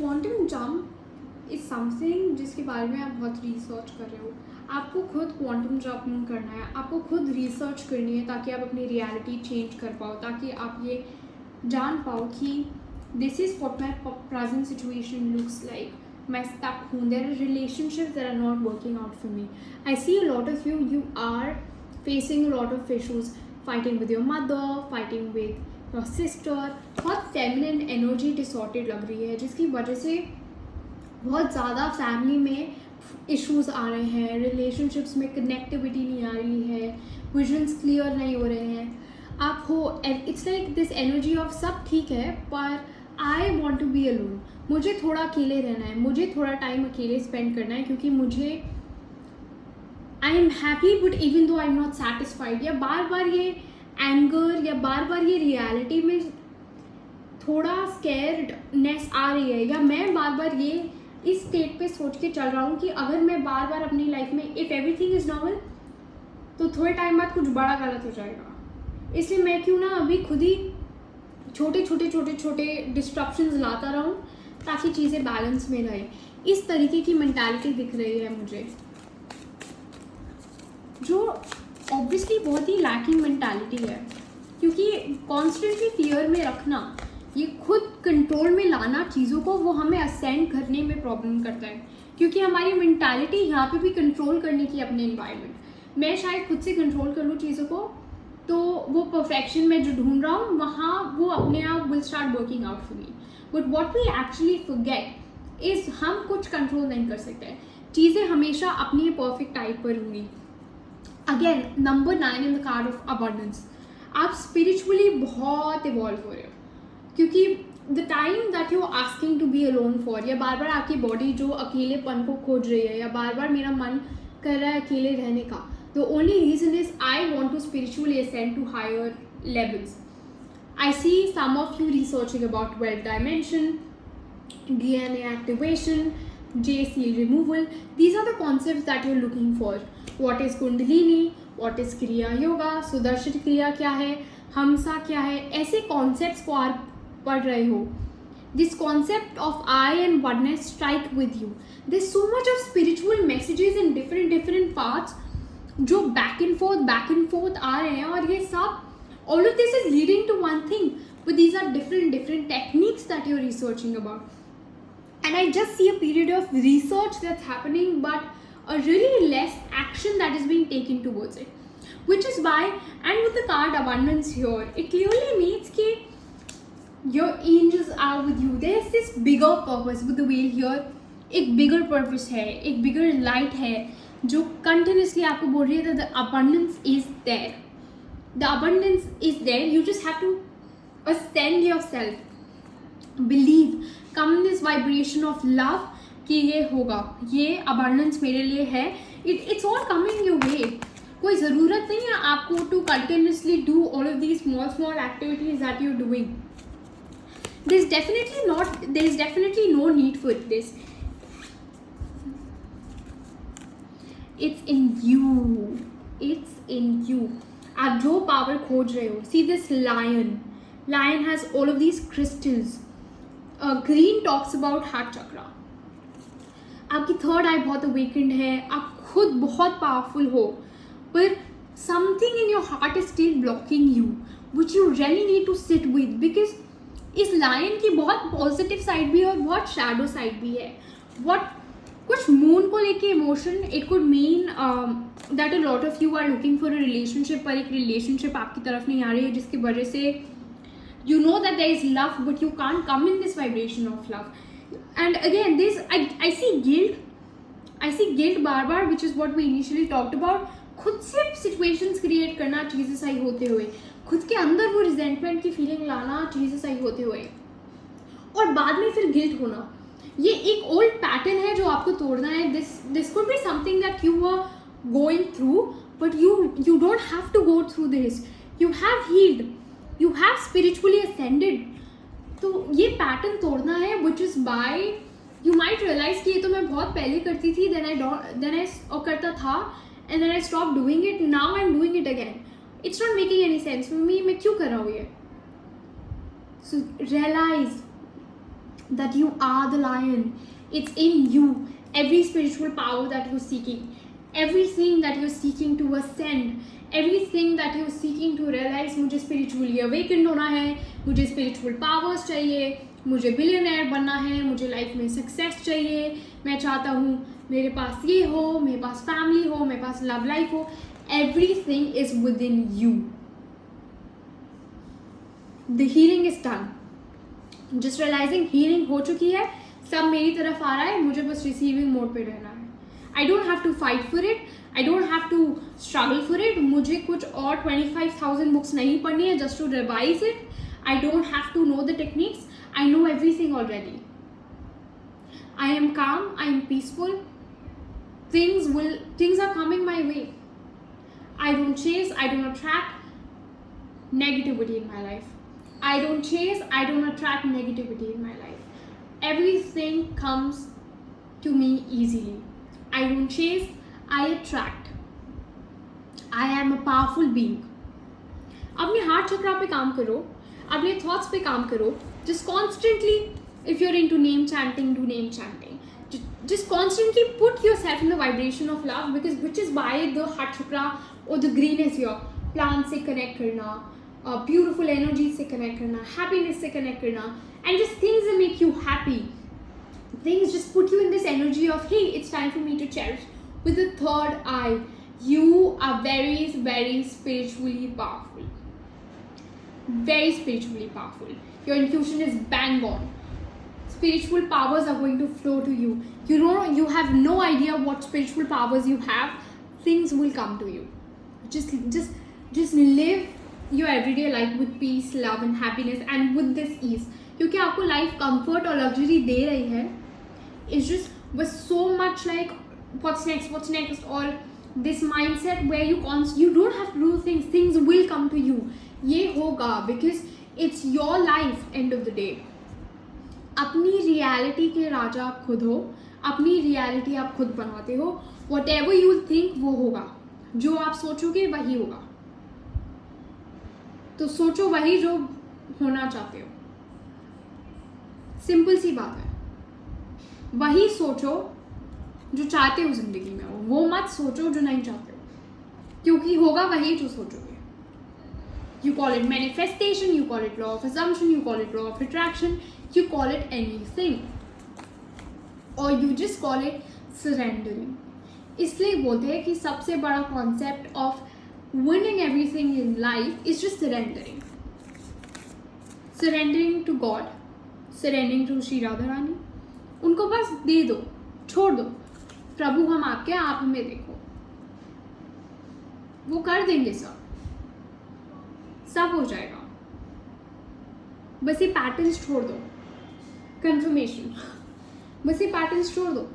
Quantum jump is something जिसके बारे में आप बहुत रिसर्च कर रहे हो. आपको खुद क्वांटम जंप करना है, आपको खुद रिसर्च करनी है ताकि आप अपनी रियलिटी चेंज कर पाओ, ताकि आप ये जान पाओ कि this is what my present situation looks like. मैं stuck हूँ. There are relationships that are not working out for me. I see a lot of you are facing a lot of issues, fighting with your mother, fighting with your sister. बहुत feminine energy distorted लग रही है, जिसकी वजह से बहुत ज़्यादा family में इश्यूज आ रहे हैं, रिलेशनशिप्स में कनेक्टिविटी नहीं आ रही है, विजन्स क्लियर नहीं हो रहे हैं. आप हो, it's like this energy of सब ठीक है पर I want to be alone. मुझे थोड़ा अकेले रहना है, मुझे थोड़ा टाइम अकेले स्पेंड करना है, क्योंकि मुझे I am happy but even though I am not satisfied. या बार बार ये एंगर या बार बार ये रियलिटी में थोड़ा स्कैर्डनेस आ रही है, या मैं बार बार ये इस स्टेट पे सोच के चल रहा हूँ कि अगर मैं बार बार अपनी लाइफ में इफ़ एवरीथिंग इज़ नॉर्मल तो थोड़े टाइम बाद कुछ बड़ा गलत हो जाएगा. इसलिए मैं क्यों ना अभी खुद ही छोटे डिस्ट्रप्शंस लाता रहूँ ताकि चीज़ें बैलेंस में रहे. इस तरीके की मेंटालिटी दिख रही है मुझे, जो ऑब्वियसली बहुत ही लैकिंग मेंटालिटी है, क्योंकि कॉन्स्टेंटली फियर में रखना, ये खुद कंट्रोल में लाना चीज़ों को, वो हमें असेंड करने में प्रॉब्लम करता है, क्योंकि हमारी मेंटालिटी यहाँ पे भी कंट्रोल करने की अपने इन्वायरमेंट. मैं शायद खुद से कंट्रोल कर लूँ चीज़ों को, तो वो परफेक्शन में जो ढूंढ रहा हूँ वहाँ वो अपने आप will start working out for me. But what we actually forget is हम कुछ कंट्रोल नहीं कर सकते. चीज़ें हमेशा अपनी परफेक्ट टाइप पर होंगी. Again number 9 in the card of abundance. आप स्पिरिचुअली बहुत इवॉल्व हो रहे हो, क्योंकि the time that you asking to be alone for, या बार बार आपकी बॉडी जो अकेलेपन को खोज रही है, या बार बार मेरा मन कर रहा है अकेले रहने का, the only reason is I want to spiritually ascend to higher levels. I see some of you researching about 12 dimension, DNA activation, J seal removal. These are the concepts that you're looking for. What is Kundalini? What is Kriya Yoga? Sudarshan क्रिया क्या है? हमसा क्या है? ऐसे concepts को आप पढ़ रहे हो. This concept of I and oneness strike with you. There's so much of spiritual messages in different parts जो बैक एंड फोर्थ आ रहे हैं, और ये सब all of this is leading to one thing, but these are different techniques that you are researching about. And I just see a period of research that's happening but a really less action that is being taken towards it, which is why, and with the card abundance here, it clearly means कि your angels are with you. There's this bigger purpose with the wheel here. एक bigger purpose है, एक bigger light है जो continuously आपको बोल रही है the abundance is there. The abundance is there, you just have to ascend yourself, believe, come in this vibration of love कि ये होगा, ये अबंडेंस मेरे लिए है. It's all coming your way. कोई ज़रूरत नहीं है आपको to continuously do all of these small activities that you are doing. there is definitely no need for this. It's in you. आप जो पावर खोज रहे हो. See this lion has all of these crystals. Green talks about heart chakra. आपकी third आई बहुत awakened है, आप खुद बहुत पावरफुल हो, पर something in your heart is still blocking you, which you really need to sit with, because इस lion की बहुत पॉजिटिव साइड भी है और बहुत शैडो साइड भी है. कुछ मून को लेके emotion, it could mean that a lot of you are looking for a relationship, पर एक रिलेशनशिप आपकी तरफ नहीं आ रही है, जिसकी वजह से you know that there is love but you can't come in this vibration of love. And again this I see guilt बार बार, which is what we initially talked about. खुद से सिचुएशंस क्रिएट करना चीज़ें सही होते हुए, खुद के अंदर वो रिजेंटमेंट की फीलिंग लाना चीज़ें सही होते हुए, और बाद में फिर गिल्ट होना. ये एक ओल्ड पैटर्न है जो आपको तोड़ना है. This could be something that you are going through, but you don't have to go through this. You have healed, you have spiritually ascended. तो ये पैटर्न तोड़ना है, which is by you might realize कि ये तो मैं बहुत पहले करती थी, देन आई करता था, and then I stopped doing it. Now I'm doing it again. It's not making any sense for me. मैं क्यों कर रहा हूँ ये? So realize that you are the lion. It's in you. Every spiritual power that you're seeking, everything that you're seeking to ascend, everything that you're seeking to realize, मुझे spiritually awakened होना है, मुझे spiritual powers चाहिए, मुझे billionaire बनना है, मुझे life में सक्सेस चाहिए, मैं चाहता हूँ मेरे पास ये हो, मेरे पास फैमिली हो, मेरे पास लव लाइफ हो. Everything is within you. The healing is done. Just realising healing हो चुकी है, सब मेरी तरफ आ रहा है, मुझे बस रिसीविंग मोड पे रहना है. I don't have to fight for it, I don't have to struggle for it. मुझे कुछ और 25,000 बुक्स नहीं पढ़नी है just to revise it. I don't have to know the techniques. I know everything already. I am calm, I am peaceful. Things are coming my way. I don't chase, I don't attract negativity in my life. I don't chase, I don't attract negativity in my life. Everything comes to me easily. I don't chase, I attract. I am a powerful being. अपने heart चक्रा पे काम करो, अपने thoughts पे काम करो. Just constantly, if you're into name chanting, do name chanting. Just constantly put yourself in the vibration of love, because which is why the heart chakra or the green is here. Plants से connect करना, beautiful energy से connect करना, happiness से connect करना, and just things that make you happy. Things just put you in this energy of, hey, it's time for me to cherish. With the third eye, you are very, very spiritually powerful. Very spiritually powerful. Your intuition is bang on. Spiritual powers are going to flow to you. You have no idea what spiritual powers you have. Things will come to you. Just live your everyday life with peace, love and happiness, and with this ease. क्योंकि आपको life comfort और luxury दे रही है. It's just was so much like what's next, or this mindset where you don't have to do things. Things will come to you. ये होगा because it's your life. End of the day, अपनी reality के राजा आप खुद हो, अपनी reality आप खुद बनाते हो. whatever you think वो होगा, जो आप सोचोगे वही होगा. तो सोचो वही जो होना चाहते हो. सिंपल सी बात है. वही सोचो जो चाहते हो जिंदगी में हो, वो मत सोचो जो नहीं चाहते हो, क्योंकि होगा वही जो सोचोगे. You call it manifestation, you call it law of assumption, you call it law of attraction, you call it anything, or you just call it surrendering. इसलिए बोलते हैं कि सबसे बड़ा concept of winning everything in life is just surrendering. Surrendering to God, surrendering to Shri Radha Rani. उनको बस दे दो, छोड़ दो. प्रभु हम आपके, आप हमें देखो. वो कर देंगे सब हो जाएगा. बस ये पैटर्न्स छोड़ दो. कंफर्मेशन, बस ये पैटर्न्स छोड़ दो.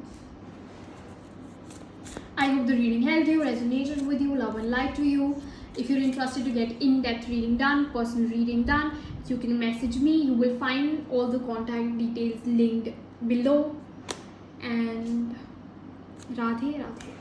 I hope the reading helped you, resonated with you, love and light to you. If you're interested to get in-depth reading done, personal reading done, you can message me. You will find all the contact details linked below. And Radhe Radhe.